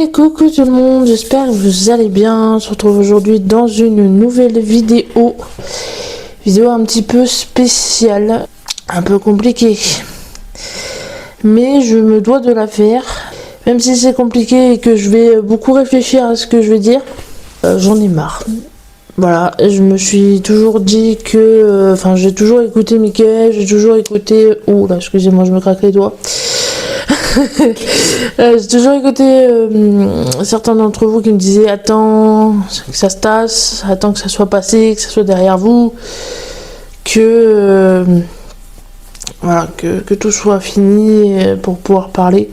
Et coucou tout le monde, j'espère que vous allez bien. On se retrouve aujourd'hui dans une nouvelle vidéo un petit peu spéciale, un peu compliquée, mais je me dois de la faire, même si c'est compliqué et que je vais beaucoup réfléchir à ce que je vais dire. J'en ai marre. Voilà, je me suis toujours dit que, j'ai toujours écouté Mickaël, j'ai toujours écouté, là, excusez-moi, je me craque les doigts. J'ai toujours écouté certains d'entre vous qui me disaient attends que ça se tasse, attends que ça soit passé, que ça soit derrière vous, que tout soit fini pour pouvoir parler.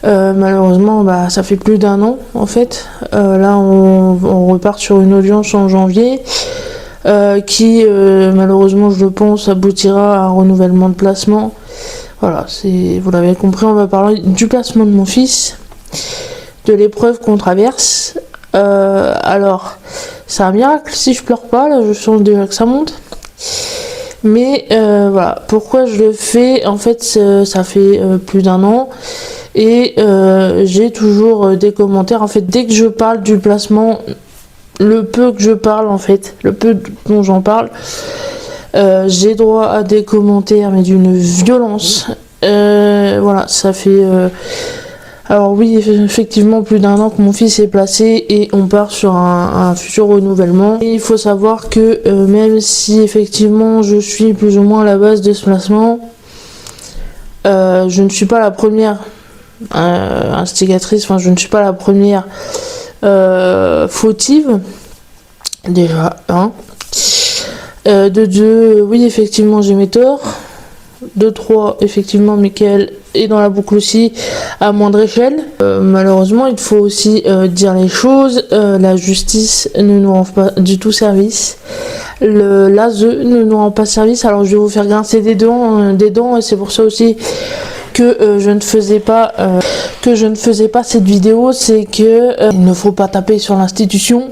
Malheureusement, ça fait plus d'un an en fait. Là, on repart sur une audience en janvier qui, malheureusement, je pense, aboutira à un renouvellement de placement. Voilà, vous l'avez compris, on va parler du placement de mon fils, de l'épreuve qu'on traverse. Alors, c'est un miracle si je pleure pas, là je sens déjà que ça monte. Mais voilà, pourquoi je le fais? En fait, ça fait plus d'un an et j'ai toujours des commentaires. En fait, dès que je parle du placement, le peu que je parle, en fait, le peu dont j'en parle, j'ai droit à des commentaires mais d'une violence. Voilà, ça fait alors oui, effectivement plus d'un an que mon fils est placé et on part sur un futur renouvellement. Et il faut savoir que même si effectivement je suis plus ou moins à la base de ce placement, je ne suis pas la première instigatrice, je ne suis pas la première fautive déjà, hein. De deux, oui, effectivement, j'ai mes torts. De trois, effectivement, Mickaël est dans la boucle aussi, à moindre échelle. Malheureusement, il faut aussi dire les choses. La justice ne nous rend pas du tout service. L'ASE ne nous rend pas service. Alors, je vais vous faire grincer des dents, et c'est pour ça aussi que je ne faisais pas cette vidéo. C'est que il ne faut pas taper sur l'institution.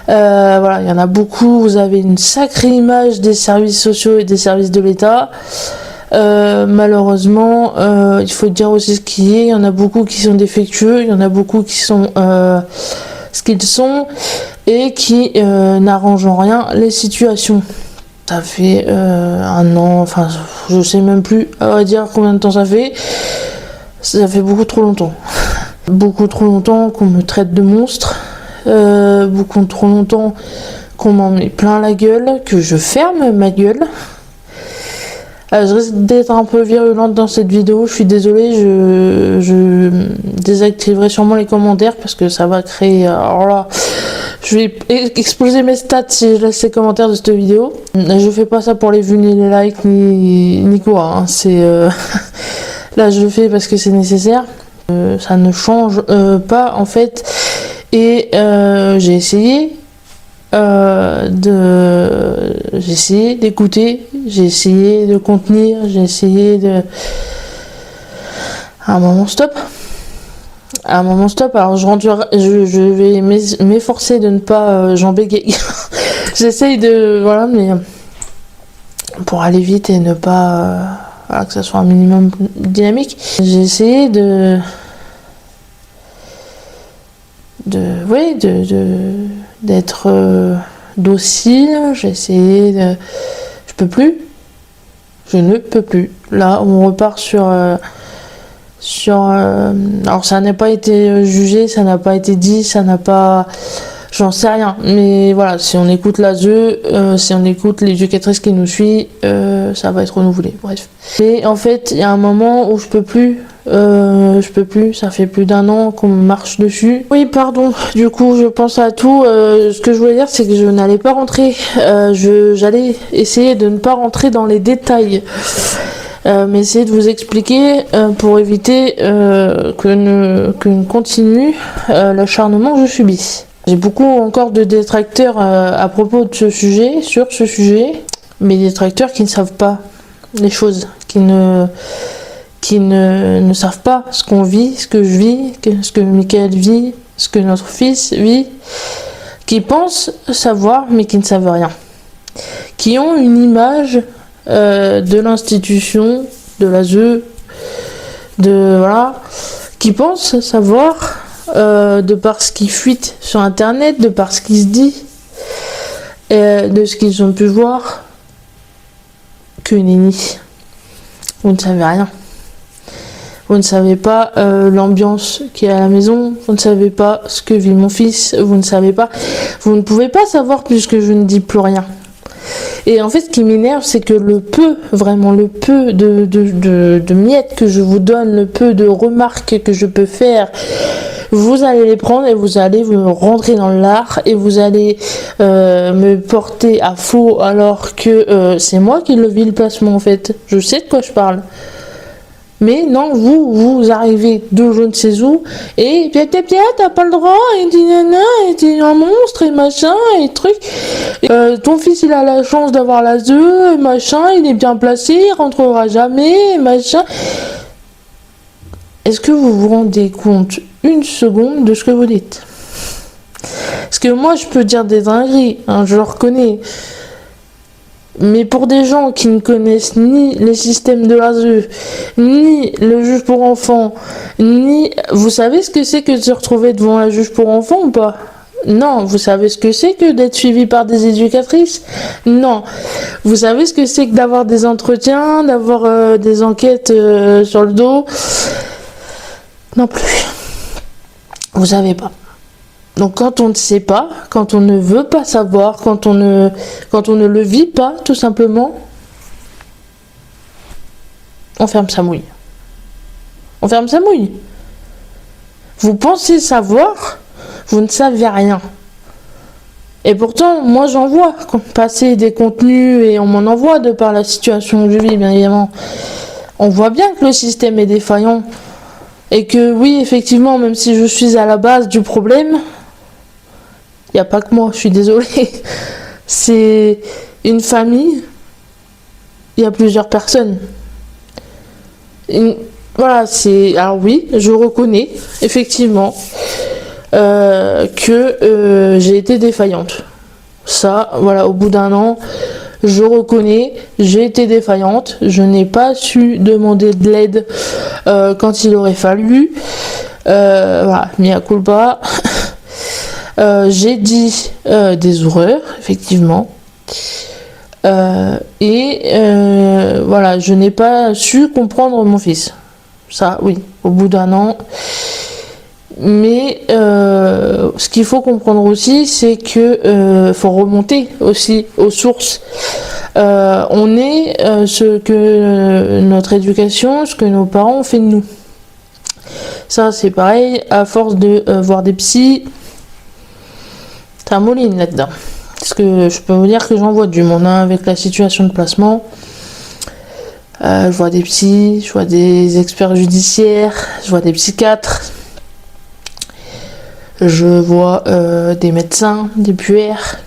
Voilà, il y en a beaucoup. Vous avez une sacrée image des services sociaux et des services de l'État. Malheureusement, il faut dire aussi ce qui est. Il y en a beaucoup qui sont défectueux, il y en a beaucoup qui sont ce qu'ils sont et qui n'arrangent en rien les situations. Ça fait un an, je sais même plus à vrai dire combien de temps ça fait. Ça fait beaucoup trop longtemps. Beaucoup trop longtemps qu'on me traite de monstre. Beaucoup trop longtemps qu'on m'en met plein la gueule, que je ferme ma gueule. Je risque d'être un peu virulente dans cette vidéo, je suis désolée, je désactiverai sûrement les commentaires parce que ça va créer... Alors là, je vais exploser mes stats si je laisse les commentaires de cette vidéo. Je fais pas ça pour les vues, ni les likes, ni quoi, hein. C'est... Là, je le fais parce que c'est nécessaire. Ça ne change pas, en fait. Et j'ai essayé d'écouter, j'ai essayé de contenir, j'ai essayé de... À un moment stop. Alors je vais m'efforcer de ne pas j'en bégaye. J'essaye de... Voilà, mais pour aller vite et ne pas... que ça soit un minimum dynamique. J'ai essayé d'être docile, j'ai essayé de... Je ne peux plus. Là, on repart sur alors ça n'a pas été jugé, ça n'a pas été dit, ça n'a pas... J'en sais rien, mais voilà, si on écoute l'ASE, si on écoute l'éducatrice qui nous suit, ça va être renouvelé, bref. Mais en fait, il y a un moment où je peux plus, ça fait plus d'un an qu'on me marche dessus. Oui, pardon, du coup, je pense à tout. Ce que je voulais dire, c'est que je n'allais pas rentrer, j'allais essayer de ne pas rentrer dans les détails. Mais essayer de vous expliquer pour éviter que ne continue l'acharnement que je subis. J'ai beaucoup encore de détracteurs à propos de ce sujet, sur ce sujet, mais des détracteurs qui ne savent pas les choses, qui ne savent pas ce qu'on vit, ce que je vis, ce que Mickaël vit, ce que notre fils vit, qui pensent savoir mais qui ne savent rien, qui ont une image de l'institution, de l'ASE, qui pensent savoir de par ce qui fuite sur internet, de par ce qui se dit, de ce qu'ils ont pu voir, que nenni. Vous ne savez rien. Vous ne savez pas l'ambiance qui est à la maison, vous ne savez pas ce que vit mon fils, vous ne savez pas, vous ne pouvez pas savoir puisque je ne dis plus rien. Et en fait, ce qui m'énerve, c'est que le peu, vraiment le peu de miettes que je vous donne, le peu de remarques que je peux faire, vous allez les prendre et vous allez vous rentrer dans l'art et vous allez me porter à faux alors que c'est moi qui le vis le placement en fait. Je sais de quoi je parle. Mais non, vous arrivez de je ne sais où, et bien, t'as pas le droit, et dit nana, et t'es un monstre, et machin, et truc. Ton fils, il a la chance d'avoir la ZE, et machin, il est bien placé, il rentrera jamais, et machin. Est-ce que vous vous rendez compte une seconde de ce que vous dites? Parce que moi, je peux dire des dingueries, hein, je le reconnais. Mais pour des gens qui ne connaissent ni les systèmes de l'ASE, ni le juge pour enfants, ni... Vous savez ce que c'est que de se retrouver devant un juge pour enfants ou pas? Non. Vous savez ce que c'est que d'être suivi par des éducatrices? Non. Vous savez ce que c'est que d'avoir des entretiens, d'avoir des enquêtes sur le dos? Non plus. Vous savez pas. Donc quand on ne sait pas, quand on ne veut pas savoir, quand on ne le vit pas, tout simplement, on ferme sa mouille. On ferme sa mouille. Vous pensez savoir, vous ne savez rien. Et pourtant, moi j'en vois passer des contenus et on m'en envoie de par la situation que je vis, bien évidemment. On voit bien que le système est défaillant. Et que oui, effectivement, même si je suis à la base du problème, il n'y a pas que moi, je suis désolée. C'est une famille, il y a plusieurs personnes. Voilà, c'est... Alors oui, je reconnais, effectivement, que j'ai été défaillante. Ça, voilà, au bout d'un an, je reconnais, j'ai été défaillante. Je n'ai pas su demander de l'aide quand il aurait fallu. Voilà, mea culpa. J'ai dit des horreurs, effectivement. Voilà, je n'ai pas su comprendre mon fils. Ça, oui, au bout d'un an. Mais ce qu'il faut comprendre aussi, c'est que faut remonter aussi aux sources. On est ce que notre éducation, ce que nos parents ont fait de nous. Ça, c'est pareil, à force de voir des psys, ça mouline là-dedans. Parce que je peux vous dire que j'en vois du monde avec la situation de placement. Je vois des psys, je vois des experts judiciaires, je vois des psychiatres, je vois des médecins, des puères,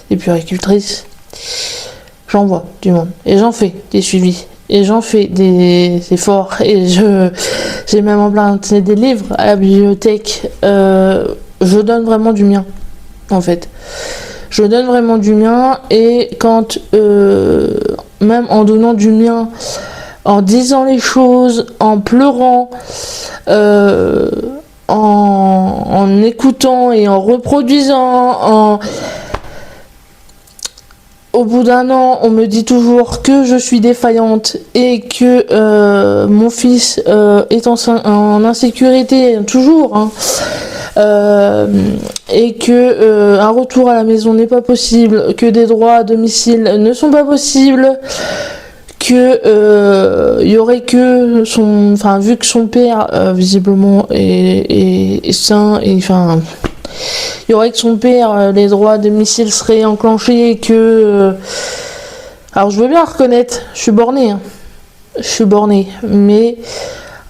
des puéricultrices. J'en vois du monde. Et j'en fais des suivis. Et j'en fais des efforts. Et j'ai même implanté des livres à la bibliothèque. Je donne vraiment du mien, en fait. Je donne vraiment du mien. Et quand, même en donnant du mien, en disant les choses, en pleurant, en écoutant et en reproduisant, au bout d'un an, on me dit toujours que je suis défaillante et que mon fils est en insécurité, toujours, hein, et que un retour à la maison n'est pas possible, que des droits à domicile ne sont pas possibles, que y aurait que vu que son père visiblement est sain, et enfin il y aurait que son père, les droits à domicile seraient enclenchés, et que alors je veux bien reconnaître, je suis bornée, mais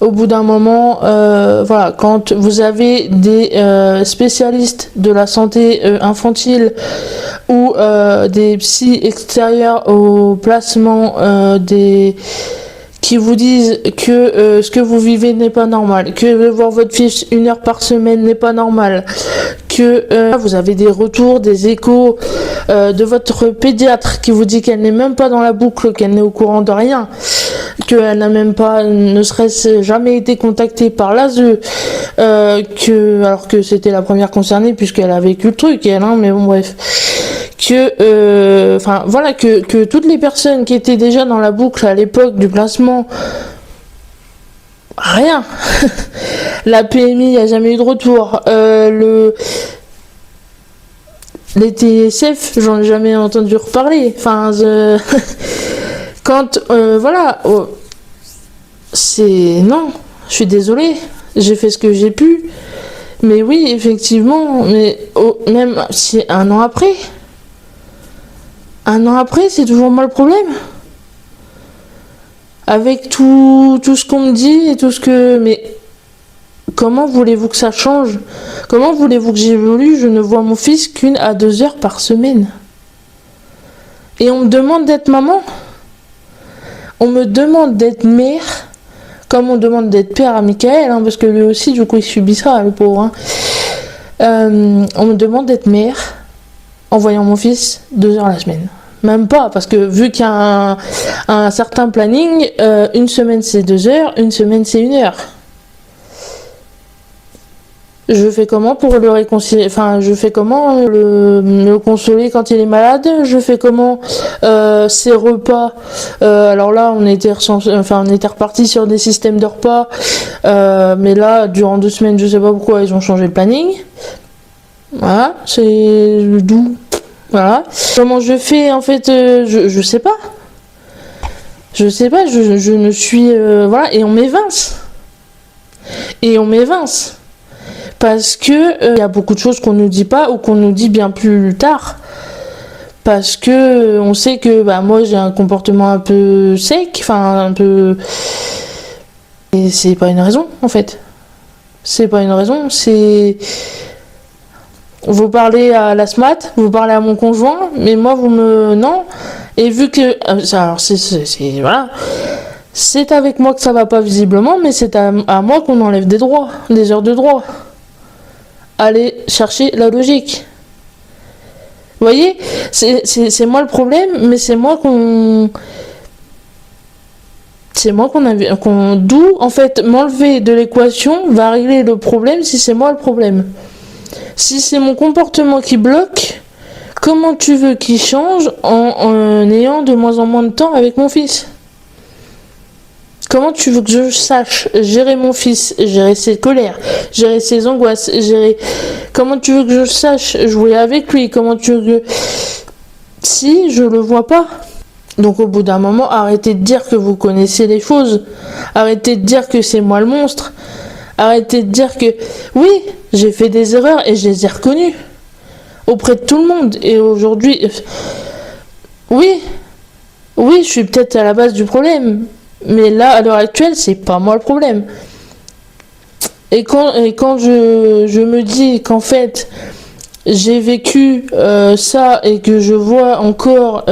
au bout d'un moment, voilà, quand vous avez des spécialistes de la santé infantile ou des psys extérieurs au placement qui vous disent que ce que vous vivez n'est pas normal, que voir votre fils 1 heure par semaine n'est pas normal, que vous avez des retours, des échos de votre pédiatre qui vous dit qu'elle n'est même pas dans la boucle, qu'elle n'est au courant de rien, qu'elle n'a même pas, ne serait-ce jamais été contactée par l'ASE, alors que c'était la première concernée puisqu'elle a vécu le truc, elle, hein, mais bon bref. Que toutes les personnes qui étaient déjà dans la boucle à l'époque du placement, rien. La PMI, il n'y a jamais eu de retour. Les TSF, j'en ai jamais entendu reparler. Enfin, c'est... Non, je suis désolée. J'ai fait ce que j'ai pu. Mais oui, effectivement, mais même si 1 an après... 1 an après, c'est toujours moi le problème. Avec tout ce qu'on me dit et tout ce que... Mais comment voulez-vous que ça change? Comment voulez-vous que j'évolue? Je ne vois mon fils qu'1 à 2 heures par semaine. Et on me demande d'être maman. On me demande d'être mère. Comme on demande d'être père à Michael, hein, parce que lui aussi, du coup, il subit ça, le pauvre. Hein. On me demande d'être mère en voyant mon fils 2 heures la semaine. Même pas, parce que vu qu'il y a un certain planning, 1 semaine c'est 2 heures, 1 semaine c'est 1 heure. Je fais comment pour le réconcilier? Enfin, je fais comment le consoler quand il est malade? Je fais comment ses repas? Alors là, on était reparti sur des systèmes de repas, mais là, durant 2 semaines, je sais pas pourquoi ils ont changé le planning. Voilà, c'est doux. Voilà. Comment je fais en fait, je sais pas. Je sais pas, je ne suis... voilà, et on m'évince. Et on m'évince. Parce que y a beaucoup de choses qu'on nous dit pas ou qu'on nous dit bien plus tard. Parce que on sait que moi j'ai un comportement un peu sec, enfin un peu... Et c'est pas une raison en fait. C'est pas une raison, c'est... Vous parlez à la SMAT, vous parlez à mon conjoint, mais moi vous me... Non. Et vu que... alors voilà. C'est avec moi que ça va pas visiblement, mais c'est à moi qu'on enlève des droits, des heures de droit. Allez chercher la logique. Vous voyez, c'est moi le problème, mais c'est moi qu'on... C'est moi d'où, en fait, m'enlever de l'équation va régler le problème si c'est moi le problème. Si c'est mon comportement qui bloque, comment tu veux qu'il change en ayant de moins en moins de temps avec mon fils? Comment tu veux que je sache gérer mon fils, gérer ses colères, gérer ses angoisses, Comment tu veux que je sache jouer avec lui? Comment tu veux que... Si je le vois pas. Donc au bout d'un moment, arrêtez de dire que vous connaissez les choses. Arrêtez de dire que c'est moi le monstre. Arrêtez de dire que... Oui, j'ai fait des erreurs et je les ai reconnues. Auprès de tout le monde. Et aujourd'hui... Oui, je suis peut-être à la base du problème. Mais là, à l'heure actuelle, c'est pas moi le problème. Et quand je me dis qu'en fait, j'ai vécu ça et que je vois encore...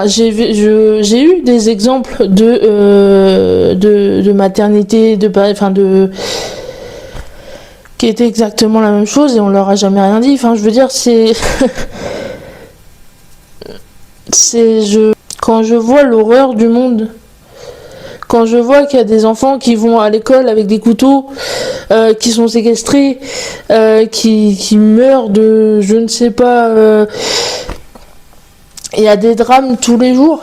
j'ai eu des exemples de maternité, qui étaient exactement la même chose et on leur a jamais rien dit. Enfin, je veux dire, c'est... Quand je vois l'horreur du monde... Quand je vois qu'il y a des enfants qui vont à l'école avec des couteaux, qui sont séquestrés, qui meurent de je ne sais pas... Il y a des drames tous les jours.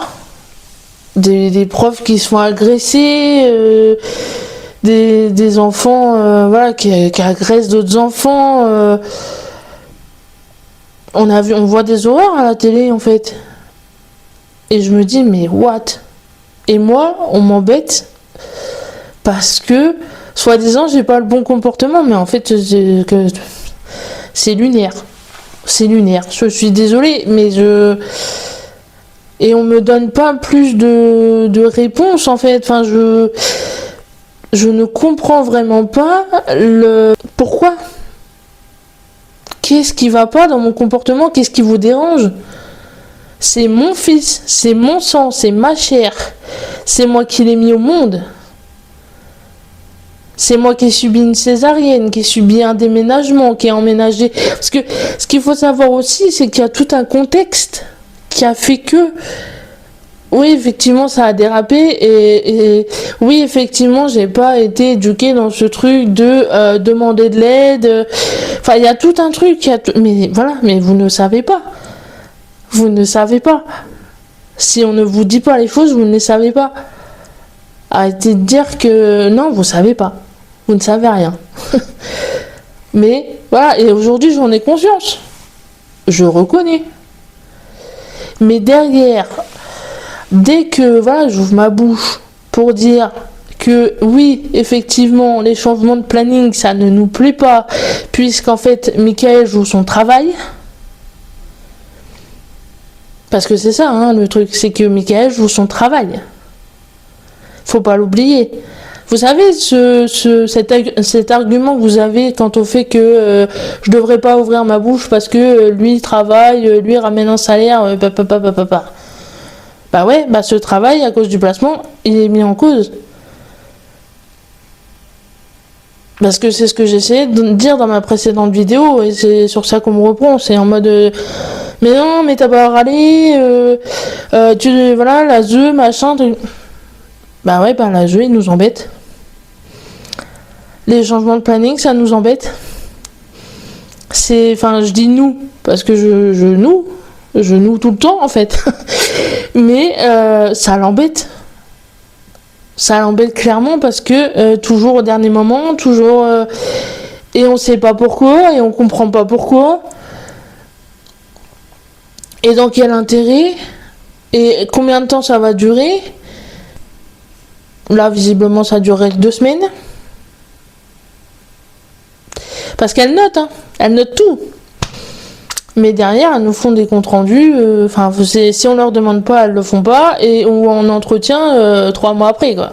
Des profs qui se font agresser, des enfants qui agressent d'autres enfants. On voit des horreurs à la télé en fait. Et je me dis mais what? Et moi, on m'embête parce que, soi-disant, j'ai pas le bon comportement, mais en fait, c'est lunaire. C'est lunaire. Je suis désolée, mais Et on me donne pas plus de réponses, en fait. Enfin, je ne comprends vraiment pas pourquoi. Qu'est-ce qui va pas dans mon comportement? Qu'est-ce qui vous dérange? C'est mon fils, c'est mon sang, c'est ma chair. C'est moi qui l'ai mis au monde. C'est moi qui ai subi une césarienne, qui ai subi un déménagement, qui ai emménagé. Parce que ce qu'il faut savoir aussi, c'est qu'il y a tout un contexte qui a fait que... Oui, effectivement, ça a dérapé et oui, effectivement, j'ai pas été éduquée dans ce truc de demander de l'aide. Enfin, il y a tout un truc, mais voilà, mais vous ne savez pas. Vous ne savez pas. Si on ne vous dit pas les choses, vous ne les savez pas. Arrêtez de dire que non, vous savez pas. Vous ne savez rien. Mais voilà, et aujourd'hui, j'en ai conscience. Je reconnais. Mais derrière, dès que voilà, j'ouvre ma bouche pour dire que oui, effectivement, les changements de planning, ça ne nous plaît pas, puisqu'en fait, Michael joue son travail. Parce que c'est ça, hein, le truc, c'est que Michael joue son travail. Faut pas l'oublier. Vous savez, cet argument que vous avez quant au fait que je devrais pas ouvrir ma bouche parce que lui travaille, lui ramène un salaire, Bah ouais, bah ce travail, à cause du placement, il est mis en cause. Parce que c'est ce que j'essayais de dire dans ma précédente vidéo, et c'est sur ça qu'on me reprend, c'est en mode... mais non, mais t'as pas râlé, voilà, la ZE, machin... Bah ouais, bah la ZE, il nous embête. Les changements de planning, ça nous embête. Enfin, je dis nous, parce que je noue tout le temps, en fait. Mais ça l'embête. Ça l'embête clairement parce que toujours au dernier moment, toujours... et on sait pas pourquoi, et on comprend pas pourquoi. Et dans quel intérêt, et combien de temps ça va durer. Là, visiblement, ça durerait 2 semaines. Parce qu'elle note, hein. Elle note tout. Mais derrière, elles nous font des comptes rendus. Enfin, si on leur demande pas, elles le font pas. Et on entretient 3 mois après, quoi.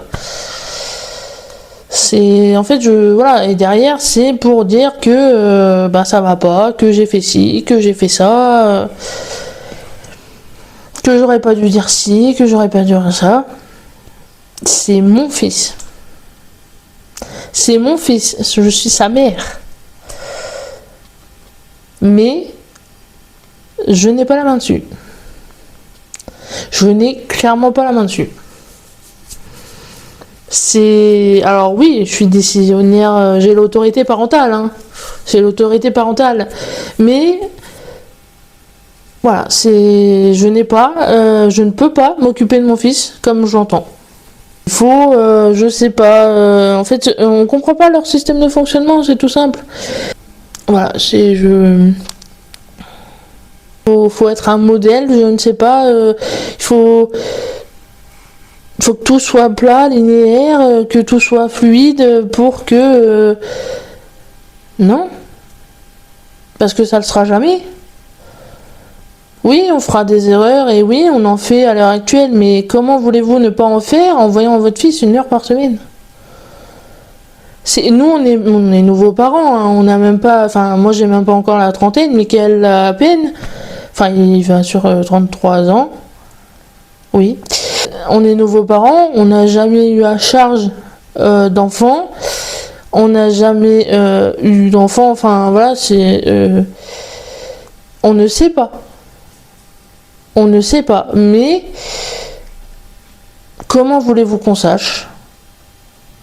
C'est... En fait, voilà. Et derrière, c'est pour dire que ça va pas, que j'ai fait ci, que j'ai fait ça. Que j'aurais pas dû dire ci, que j'aurais pas dû dire ça. C'est mon fils. C'est mon fils. Je suis sa mère. Mais je n'ai pas la main dessus. Je n'ai clairement pas la main dessus. Alors oui, je suis décisionnaire, j'ai l'autorité parentale. Hein. J'ai l'autorité parentale. Mais voilà, je ne peux pas m'occuper de mon fils comme je l'entends. Il faut, je sais pas, en fait, on comprend pas leur système de fonctionnement, c'est tout simple. Voilà, faut être un modèle, je ne sais pas, il faut que tout soit plat, linéaire, que tout soit fluide pour que... non, parce que ça le sera jamais. Oui, on fera des erreurs, et oui, on en fait à l'heure actuelle, mais comment voulez-vous ne pas en faire en voyant votre fils 1 heure par semaine ? Nous, on est nouveaux parents, hein, on n'a même pas... Enfin, moi, j'ai même pas encore la trentaine, Mickaël l'a à peine. Enfin, il va sur 33 ans. Oui. On est nouveaux parents, on n'a jamais eu à charge d'enfants. On n'a jamais eu d'enfants, enfin, voilà, on ne sait pas. On ne sait pas, mais comment voulez-vous qu'on sache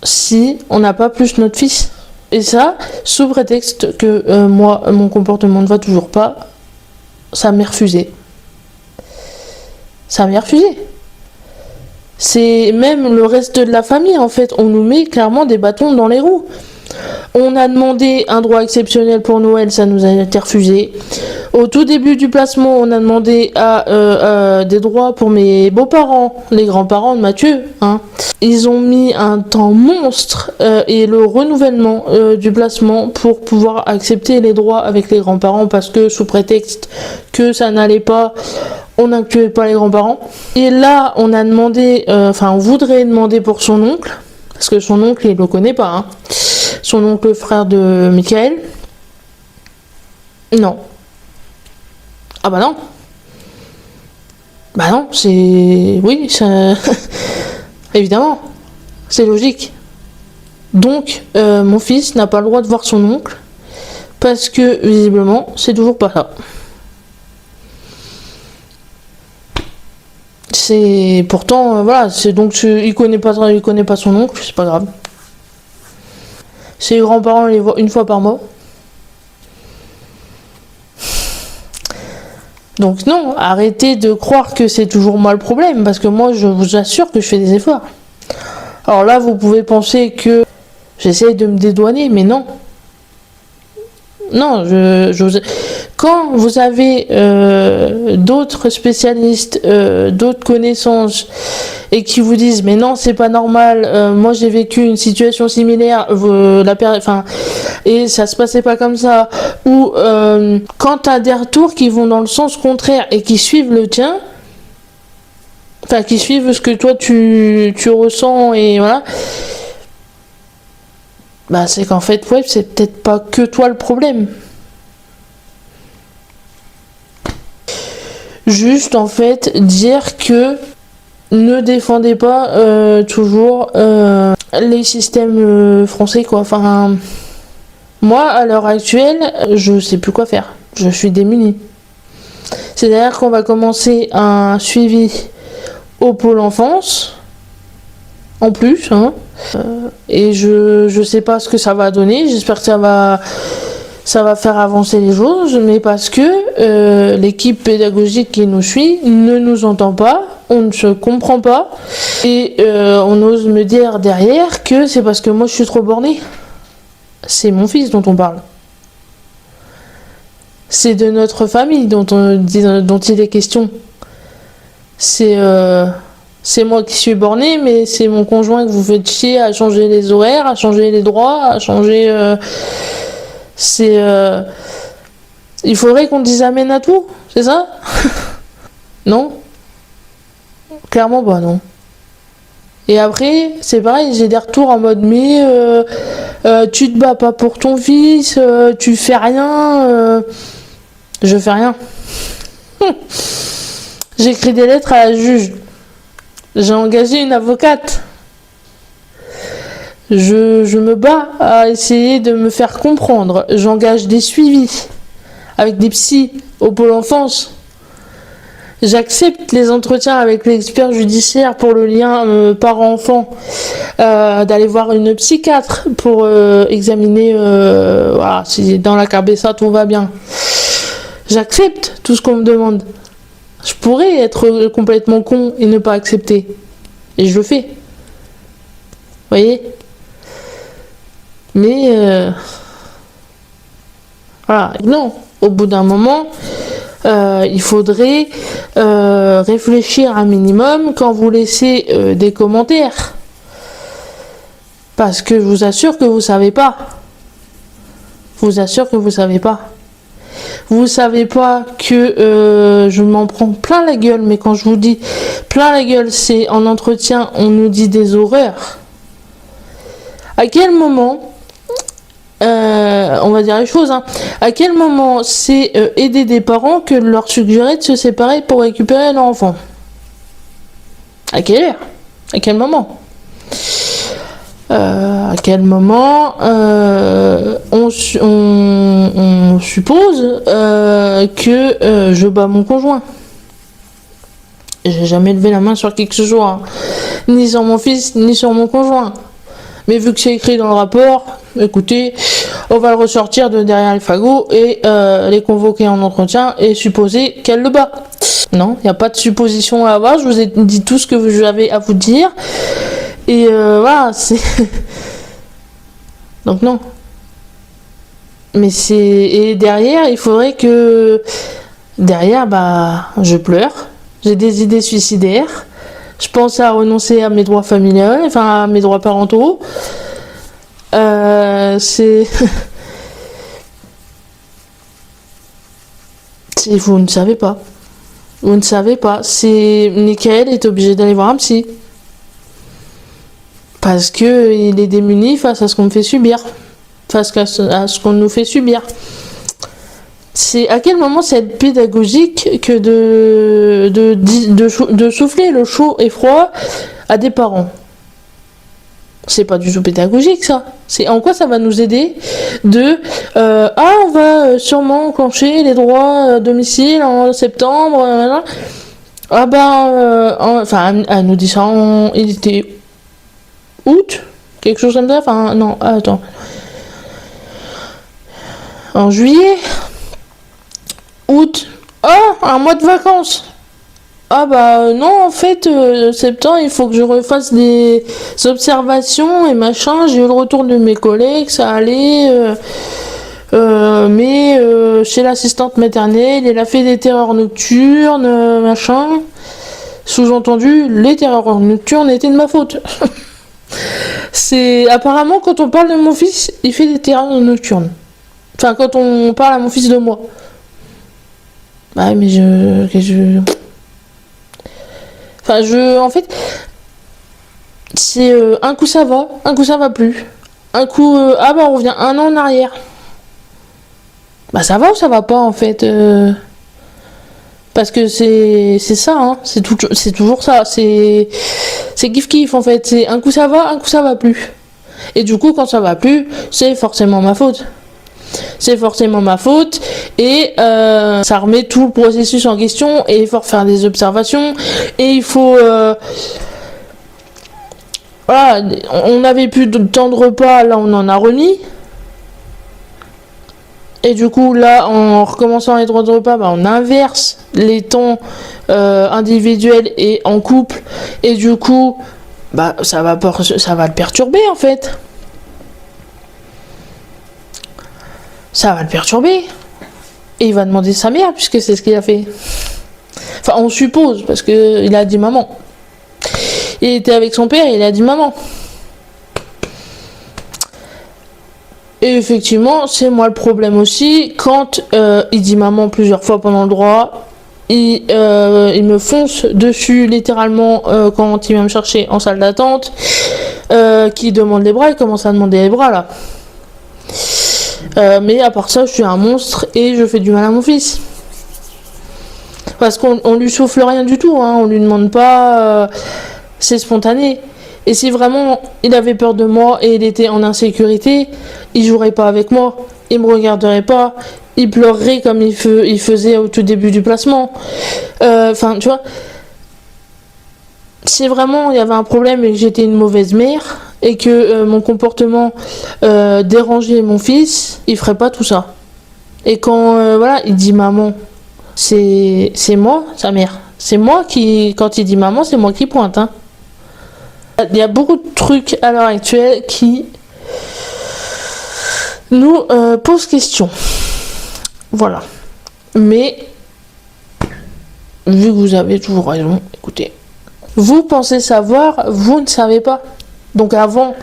si on n'a pas plus notre fils? Et ça, sous prétexte que moi, mon comportement ne va toujours pas, ça m'est refusé. Ça m'est refusé. C'est même le reste de la famille, en fait, on nous met clairement des bâtons dans les roues. On a demandé un droit exceptionnel pour Noël, ça nous a été refusé. Au tout début du placement, on a demandé des droits pour mes beaux-parents, les grands-parents de Mathieu. Hein. Ils ont mis un temps monstre et le renouvellement du placement pour pouvoir accepter les droits avec les grands-parents parce que sous prétexte que ça n'allait pas, on n'incluait pas les grands-parents. Et là, on a demandé, on voudrait demander pour son oncle, parce que son oncle, il le connaît pas. Hein. Son oncle frère de Michael. Non. Ah bah non. Bah non, c'est... Oui, ça... évidemment, c'est logique. Donc, mon fils n'a pas le droit de voir son oncle, parce que, visiblement, c'est toujours pas ça. C'est... Pourtant, voilà, c'est donc... Il connaît pas son oncle, c'est pas grave. Ses grands-parents les voient une fois par mois. Donc non, arrêtez de croire que c'est toujours moi le problème, parce que moi, je vous assure que je fais des efforts. Alors là, vous pouvez penser que j'essaye de me dédouaner, mais non. Non, quand vous avez d'autres spécialistes, d'autres connaissances, et qui vous disent mais non c'est pas normal, moi j'ai vécu une situation similaire, et ça se passait pas comme ça, ou quand t'as des retours qui vont dans le sens contraire et qui suivent le tien, enfin qui suivent ce que toi tu ressens, et voilà, bah c'est qu'en fait ouais, c'est peut-être pas que toi le problème. Juste en fait dire que ne défendez pas toujours les systèmes français, quoi. Enfin, moi à l'heure actuelle, je sais plus quoi faire. Je suis démunie. C'est-à-dire qu'on va commencer un suivi au pôle enfance, en plus, hein. Et je sais pas ce que ça va donner. J'espère que ça va faire avancer les choses, mais parce que l'équipe pédagogique qui nous suit ne nous entend pas, on ne se comprend pas, et on ose me dire derrière que c'est parce que moi je suis trop bornée. C'est mon fils dont on parle. C'est de notre famille dont il est question. C'est moi qui suis bornée, mais c'est mon conjoint que vous faites chier à changer les horaires, à changer les droits, à changer... il faudrait qu'on dise amen à tout, c'est ça? Non? Clairement pas, non. Et après, c'est pareil, j'ai des retours en mode mais tu te bats pas pour ton fils, tu fais rien. Je fais rien. J'écris des lettres à la juge. J'ai engagé une avocate. Je me bats à essayer de me faire comprendre. J'engage des suivis avec des psys au pôle enfance. J'accepte les entretiens avec l'expert judiciaire pour le lien parent-enfant, d'aller voir une psychiatre pour examiner voilà, si dans la cabessa tout va bien. J'accepte tout ce qu'on me demande. Je pourrais être complètement con et ne pas accepter. Et je le fais. Vous voyez ? Mais voilà, non, au bout d'un moment, il faudrait réfléchir un minimum quand vous laissez des commentaires. Parce que je vous assure que vous savez pas. Je vous assure que vous savez pas. Vous savez pas que je m'en prends plein la gueule, mais quand je vous dis plein la gueule, c'est en entretien, on nous dit des horreurs. À quel moment, on va dire les choses, hein, à quel moment c'est aider des parents que de leur suggérer de se séparer pour récupérer leur enfant? À quelle heure? À quel moment? À quel moment on suppose que je bats mon conjoint? J'ai jamais levé la main sur qui que ce soit, hein. Ni sur mon fils, ni sur mon conjoint. Mais vu que c'est écrit dans le rapport, écoutez, on va le ressortir de derrière les fagots et les convoquer en entretien et supposer qu'elle le bat. Non, il n'y a pas de supposition à avoir, je vous ai dit tout ce que j'avais à vous dire. Et voilà, c'est... Donc non. Mais c'est... Et derrière, il faudrait que... Derrière, bah, je pleure. J'ai des idées suicidaires. Je pense à renoncer à mes droits familiaux, enfin à mes droits parentaux. C'est... Vous ne savez pas. Vous ne savez pas. C'est... Michael est obligé d'aller voir un psy. Parce que il est démuni face à ce qu'on me fait subir. Face à ce qu'on nous fait subir. C'est à quel moment c'est être pédagogique que de souffler le chaud et froid à des parents? C'est pas du tout pédagogique ça. C'est en quoi ça va nous aider de on va sûrement enclencher les droits à domicile en septembre. Enfin elle nous dit ça il était août, quelque chose comme ça. Enfin non, attends. En juillet, août, un mois de vacances. Non, en fait, septembre, il faut que je refasse des observations et machin. J'ai eu le retour de mes collègues, ça allait. Mais chez l'assistante maternelle, elle a fait des terreurs nocturnes, machin. Sous-entendu, les terreurs nocturnes étaient de ma faute. C'est apparemment quand on parle de mon fils, il fait des terreurs nocturnes. Enfin, quand on parle à mon fils de moi. Bah, mais en fait, c'est un coup ça va, un coup ça va plus. Un coup, on revient un an en arrière. Bah, ça va ou ça va pas, en fait Parce que c'est ça, hein. C'est toujours ça. C'est kiff-kiff, en fait. C'est un coup ça va plus. Et du coup, quand ça va plus, c'est forcément ma faute. C'est forcément ma faute et ça remet tout le processus en question et il faut refaire des observations et il faut voilà, on n'avait plus de temps de repas, là on en a remis et du coup là en recommençant les droits de repas, on inverse les temps individuels et en couple et du coup ça va le perturber en fait. Ça va le perturber. Et il va demander sa mère, puisque c'est ce qu'il a fait. Enfin, on suppose, parce qu'il a dit maman. Il était avec son père et il a dit maman. Et effectivement, c'est moi le problème aussi. Quand il dit maman plusieurs fois pendant le droit, il me fonce dessus littéralement quand il vient me chercher en salle d'attente. Qui demande les bras, il commence à demander les bras là. Mais à part ça, je suis un monstre et je fais du mal à mon fils. Parce qu'on lui souffle rien du tout, hein, on lui demande pas, c'est spontané. Et si vraiment il avait peur de moi et il était en insécurité, il jouerait pas avec moi, il me regarderait pas, il pleurerait comme il faisait au tout début du placement. Enfin, tu vois, si vraiment il y avait un problème et que j'étais une mauvaise mère, et que mon comportement dérangeait mon fils, il ferait pas tout ça. Et quand il dit maman, c'est moi, sa mère. C'est moi qui, quand il dit maman, c'est moi qui pointe. Hein. Il y a beaucoup de trucs à l'heure actuelle qui nous posent question. Voilà. Mais, vu que vous avez toujours raison, écoutez. Vous pensez savoir, vous ne savez pas. Donc avant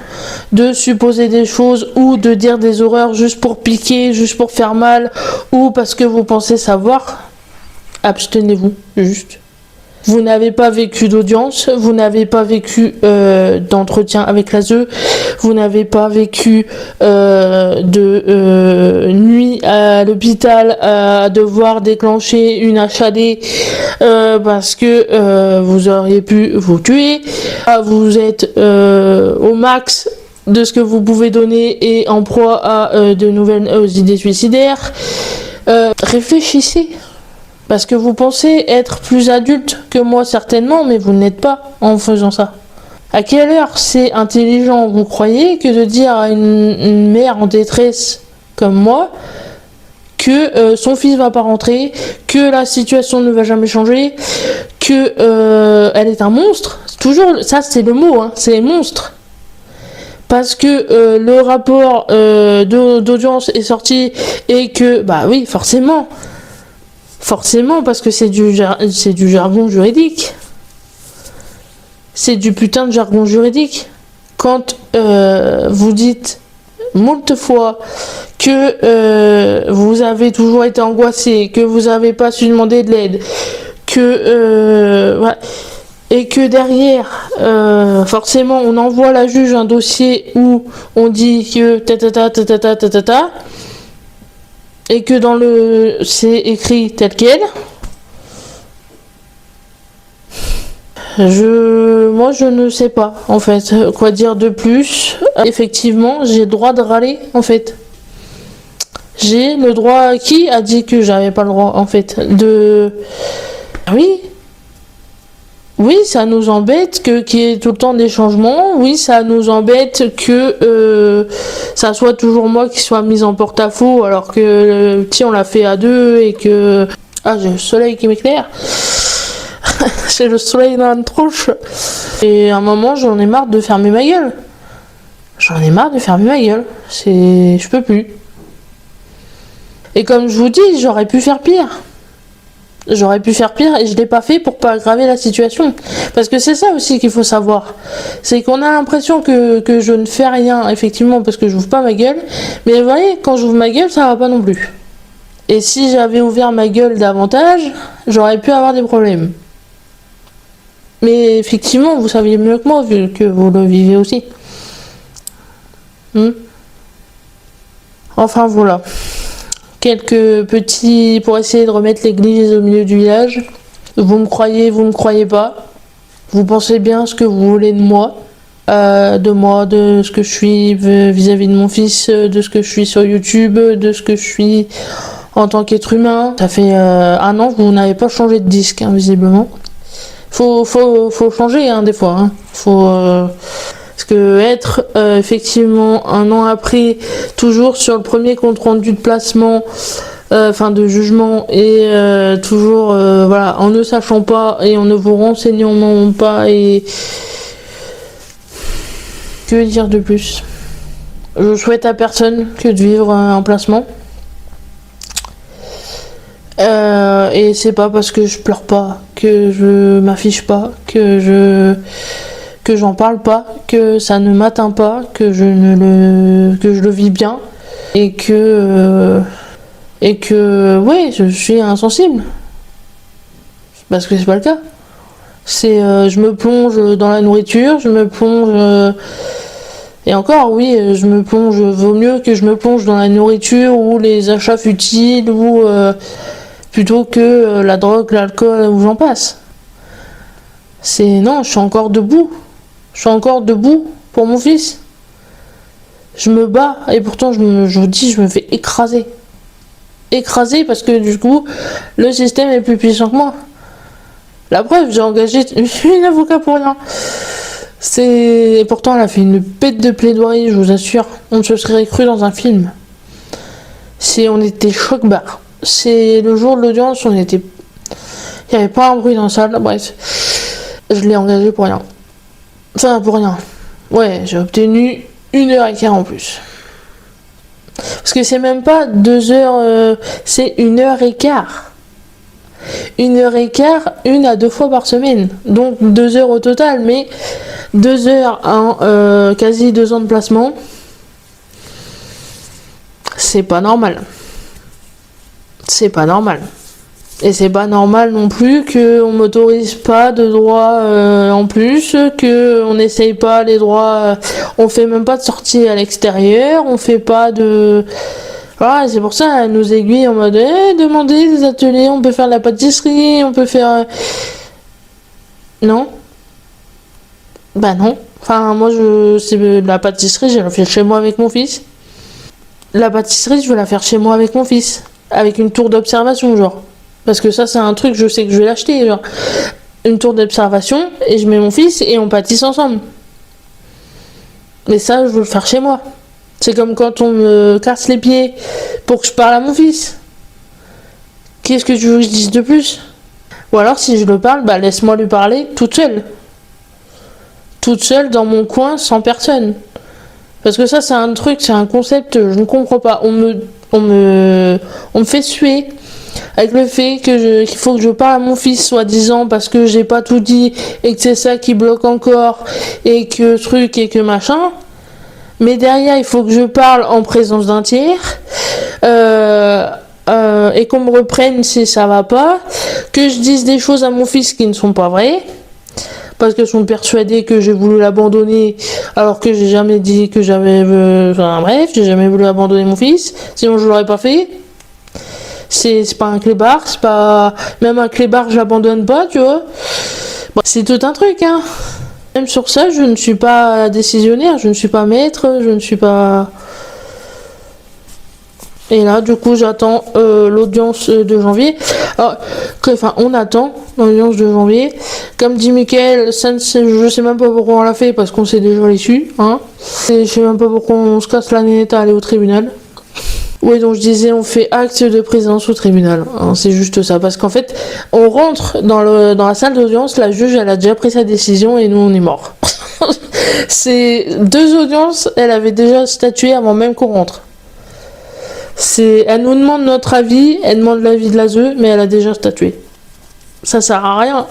de supposer des choses ou de dire des horreurs juste pour piquer, juste pour faire mal, ou parce que vous pensez savoir, abstenez-vous, juste. Vous n'avez pas vécu d'audience, vous n'avez pas vécu d'entretien avec l'ASE, vous n'avez pas vécu de nuit à l'hôpital à devoir déclencher une HAD parce que vous auriez pu vous tuer. Vous êtes au max de ce que vous pouvez donner et en proie à de nouvelles idées suicidaires. Réfléchissez. Parce que vous pensez être plus adulte que moi certainement, mais vous ne l'êtes pas en faisant ça. À quelle heure c'est intelligent, vous croyez, que de dire à une mère en détresse comme moi que son fils va pas rentrer, que la situation ne va jamais changer, que elle est un monstre. Toujours, ça c'est le mot, hein, c'est monstre. Parce que le rapport d'audience est sorti et que, oui, forcément, parce que c'est du jargon juridique. C'est du putain de jargon juridique. Quand vous dites moult fois que vous avez toujours été angoissé, que vous n'avez pas su demander de l'aide, que et que derrière, forcément, on envoie à la juge un dossier où on dit que et que dans le c'est écrit tel quel, moi je ne sais pas en fait quoi dire de plus. Effectivement, j'ai le droit de râler en fait. J'ai le droit. Qui a dit que j'avais pas le droit en fait de. Oui. Oui, ça nous embête qu'il y ait tout le temps des changements. Oui, ça nous embête que ça soit toujours moi qui soit mise en porte-à-faux alors que le petit on l'a fait à deux et que. Ah, j'ai le soleil qui m'éclaire. J'ai le soleil dans la tronche. Et à un moment, j'en ai marre de fermer ma gueule. J'en ai marre de fermer ma gueule. Je peux plus. Et comme je vous dis, j'aurais pu faire pire. J'aurais pu faire pire et je l'ai pas fait pour pas aggraver la situation. Parce que c'est ça aussi qu'il faut savoir. C'est qu'on a l'impression que je ne fais rien, effectivement, parce que je n'ouvre pas ma gueule. Mais vous voyez, quand j'ouvre ma gueule, ça va pas non plus. Et si j'avais ouvert ma gueule davantage, j'aurais pu avoir des problèmes. Mais effectivement, vous saviez mieux que moi, vu que vous le vivez aussi. Enfin, voilà. Quelques petits pour essayer de remettre l'église au milieu du village. Vous me croyez pas. Vous pensez bien ce que vous voulez de moi, de ce que je suis vis-à-vis de mon fils, de ce que je suis sur YouTube, de ce que je suis en tant qu'être humain. Ça fait 1 an que vous n'avez pas changé de disque, hein, visiblement. Faut changer, hein, des fois. Hein. Parce que être effectivement 1 an après, toujours sur le premier compte rendu de placement, de jugement, et toujours voilà, en ne sachant pas et en ne vous renseignant pas, et que dire de plus? Je souhaite à personne que de vivre un placement. Et c'est pas parce que je pleure pas, que je m'affiche pas, que j'en parle pas, que ça ne m'atteint pas, que je le vis bien, et que ouais, je suis insensible. Parce que c'est pas le cas. Je me plonge dans la nourriture, je me plonge et encore oui, je me plonge, vaut mieux que je me plonge dans la nourriture ou les achats futiles ou plutôt que la drogue, l'alcool ou j'en passe. Non, je suis encore debout. Je suis encore debout pour mon fils. Je me bats et pourtant je vous dis, je me fais écraser. Écraser parce que du coup, le système est plus puissant que moi. La preuve, j'ai engagé une avocat pour rien. Et pourtant, elle a fait une bête de plaidoirie, je vous assure. On se serait cru dans un film. On était choc-barre. C'est le jour de l'audience, il n'y avait pas un bruit dans la salle, bref. Je l'ai engagé pour rien. Enfin, pour rien. Ouais, j'ai obtenu 1h15 en plus. Parce que c'est même pas 2 heures, c'est 1h15. 1h15, 1 à 2 fois par semaine. Donc 2 heures au total, mais 2 heures en quasi 2 ans de placement. C'est pas normal. C'est pas normal. Et c'est pas normal non plus qu'on m'autorise pas de droits en plus, qu'on n'essaye pas les droits, on fait même pas de sortie à l'extérieur, on fait pas de... Voilà, c'est pour ça, elle nous aiguille en mode, demandez des ateliers, on peut faire de la pâtisserie, on peut faire... Non. Bah non. Enfin, moi, c'est la pâtisserie, je la fais chez moi avec mon fils. La pâtisserie, je veux la faire chez moi avec mon fils. Avec une tour d'observation, genre. Parce que ça, c'est un truc, je sais que je vais l'acheter, genre. Une tour d'observation, et je mets mon fils, et on pâtisse ensemble. Mais ça, je veux le faire chez moi. C'est comme quand on me casse les pieds pour que je parle à mon fils. Qu'est-ce que tu veux que je dise de plus? Ou alors, si je le parle, bah laisse-moi lui parler toute seule. Toute seule dans mon coin, sans personne. Parce que ça, c'est un truc, c'est un concept, je ne comprends pas. On me fait suer avec le fait qu'il faut que je parle à mon fils, soi-disant, parce que j'ai pas tout dit et que c'est ça qui bloque encore et que truc et que machin. Mais derrière, il faut que je parle en présence d'un tiers. Et qu'on me reprenne si ça va pas. Que je dise des choses à mon fils qui ne sont pas vraies. Parce qu'ils sont persuadés que j'ai voulu l'abandonner, alors que j'ai jamais dit que j'avais... Enfin bref, j'ai jamais voulu abandonner mon fils, sinon je l'aurais pas fait. C'est pas un clébard, c'est pas... Même un clébard, je l'abandonne pas, tu vois. Bon, c'est tout un truc, hein. Même sur ça, je ne suis pas décisionnaire, je ne suis pas maître, je ne suis pas... Et là, du coup, j'attends l'audience de janvier. Alors, enfin, on attend l'audience de janvier. Comme dit Mickaël, je sais même pas pourquoi on l'a fait, parce qu'on sait déjà l'issue. Hein. Et je sais même pas pourquoi on se casse la nénette à aller au tribunal. Oui, donc je disais, on fait acte de présence au tribunal. Hein, c'est juste ça. Parce qu'en fait, on rentre dans la salle d'audience, la juge, elle a déjà pris sa décision et nous, on est morts. C'est 2 audiences, elle avait déjà statué avant même qu'on rentre. Elle nous demande notre avis, elle demande l'avis de l'ASE, mais elle a déjà statué. Ça sert à rien.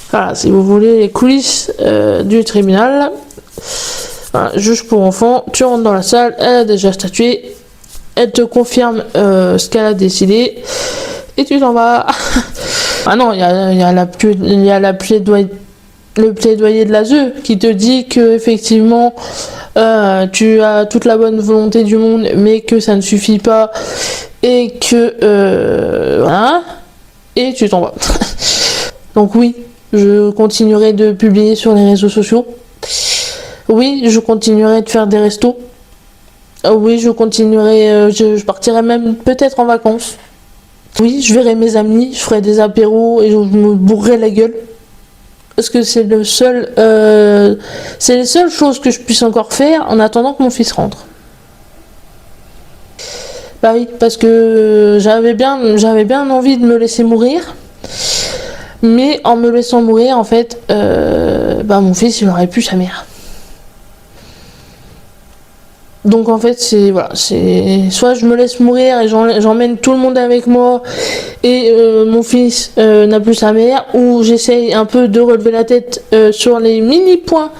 Voilà, si vous voulez les coulisses du tribunal. Voilà, juge pour enfants, tu rentres dans la salle, elle a déjà statué, elle te confirme ce qu'elle a décidé, et tu t'en vas. Ah non, il y a le plaidoyer de l'ASE qui te dit que effectivement tu as toute la bonne volonté du monde, mais que ça ne suffit pas, et que voilà, et tu t'en vas. Donc oui, je continuerai de publier sur les réseaux sociaux. Oui, je continuerai de faire des restos. Oui, je continuerai, je partirai même peut-être en vacances. Oui, je verrai mes amis, je ferai des apéros et je me bourrerai la gueule. Parce que c'est les seules choses que je puisse encore faire en attendant que mon fils rentre. Bah oui, parce que j'avais bien envie de me laisser mourir. Mais en me laissant mourir, en fait, mon fils, il aurait pu sa mère. Donc en fait, c'est soit je me laisse mourir et j'emmène tout le monde avec moi et mon fils n'a plus sa mère, ou j'essaye un peu de relever la tête sur les mini points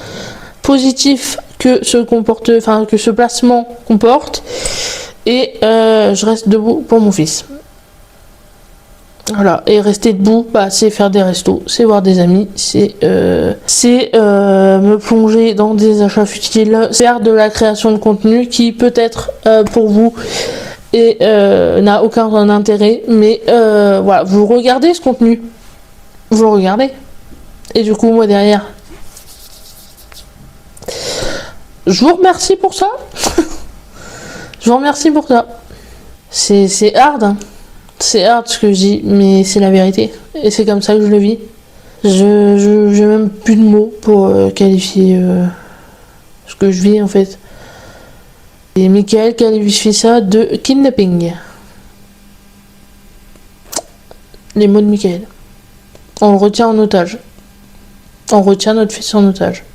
positifs que ce placement comporte, et je reste debout pour mon fils. Voilà, et rester debout, c'est faire des restos, c'est voir des amis, c'est me plonger dans des achats futiles, faire de la création de contenu qui peut-être pour vous n'a aucun intérêt, mais voilà, vous regardez ce contenu, vous le regardez, et du coup moi derrière, je vous remercie pour ça. Je vous remercie pour ça. C'est hard, hein. C'est hard ce que je dis, mais c'est la vérité. Et c'est comme ça que je le vis. J'ai même plus de mots pour qualifier ce que je vis en fait. Et Mickaël qualifie ça de kidnapping. Les mots de Mickaël. On le retient en otage. On retient notre fils en otage.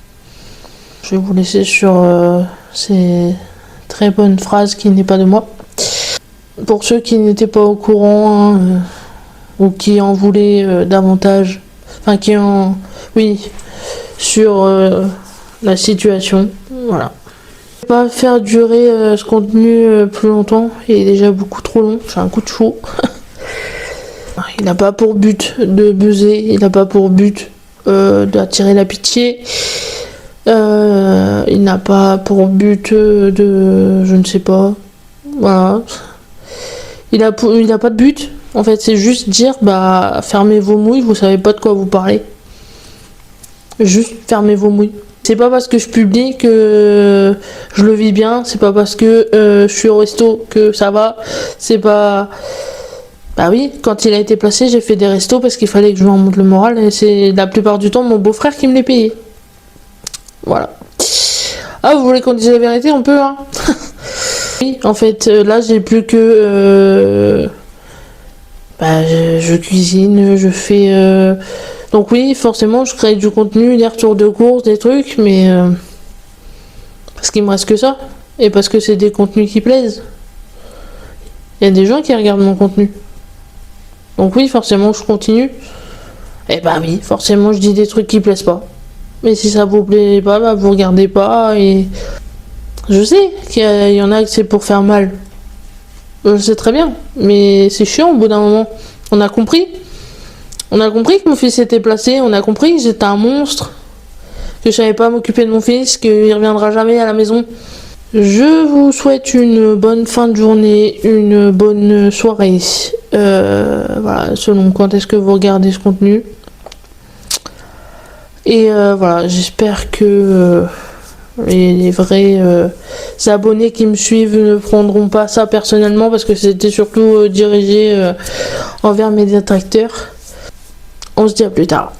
Je vais vous laisser sur ces très bonnes phrases qui n'est pas de moi. Pour ceux qui n'étaient pas au courant, ou qui en voulaient davantage, sur la situation, voilà. Je vais pas faire durer ce contenu plus longtemps, il est déjà beaucoup trop long, j'ai un coup de chaud. Il n'a pas pour but de buzzer, il n'a pas pour but d'attirer la pitié, il n'a pas pour but je ne sais pas, voilà. Il a pas de but, en fait, c'est juste dire, fermez vos mouilles, vous savez pas de quoi vous parlez. Juste fermez vos mouilles. C'est pas parce que je publie que je le vis bien, c'est pas parce que je suis au resto que ça va, c'est pas... Bah oui, quand il a été placé, j'ai fait des restos parce qu'il fallait que je lui remonte le moral, et c'est la plupart du temps mon beau-frère qui me les payait. Voilà. Ah, vous voulez qu'on dise la vérité? On peut, hein. Oui, en fait, là, j'ai plus que... je cuisine, je fais... Donc oui, forcément, je crée du contenu, des retours de courses, des trucs, mais... parce qu'il me reste que ça. Et parce que c'est des contenus qui plaisent. Il y a des gens qui regardent mon contenu. Donc oui, forcément, je continue. Et oui, forcément, je dis des trucs qui plaisent pas. Mais si ça vous plaît pas, vous regardez pas, et... Je sais qu'il y en a que c'est pour faire mal. Je sais très bien. Mais c'est chiant au bout d'un moment. On a compris. On a compris que mon fils était placé. On a compris que j'étais un monstre. Que je savais pas m'occuper de mon fils. Qu'il reviendra jamais à la maison. Je vous souhaite une bonne fin de journée, une bonne soirée. Voilà, selon quand est-ce que vous regardez ce contenu. Et voilà, j'espère que les vrais abonnés qui me suivent ne prendront pas ça personnellement, parce que c'était surtout dirigé envers mes détracteurs. On se dit à plus tard.